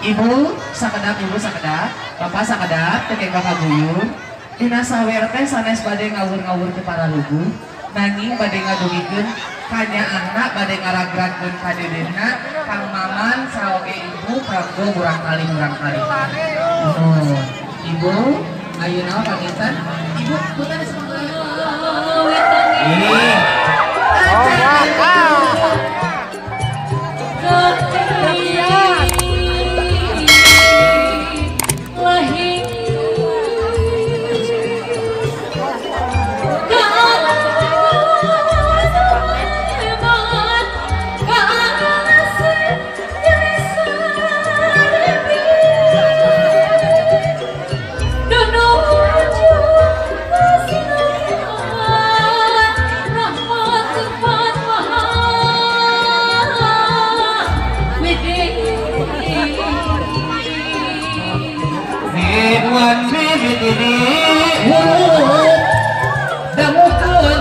Ibu sakedap, ibu sakedap, bapak sakedap, tekeng kakak guyung. Dina sawer teh sanes bade ngawur-ngawur ke para lugu, nanging bade ngadugikeun kanya anak bade ngaragrakeun ka dedena, Kang Maman saoge ibu kanggo urang kali. Ibu, ayeuna pangitan, ibu punten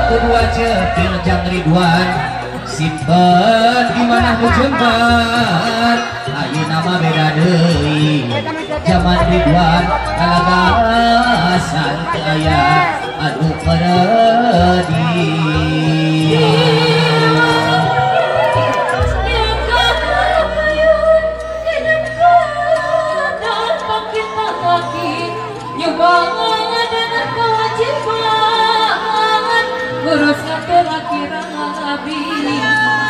kedua cepil jang Ridwan simpen dimana hujemban ayo nama beda deui zaman Ridwan galagasan aya adu peredi urus kira abi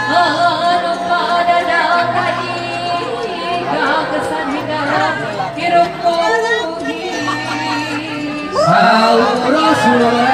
anu pada dakadi kesan hidup hirup kuhi Rasulullah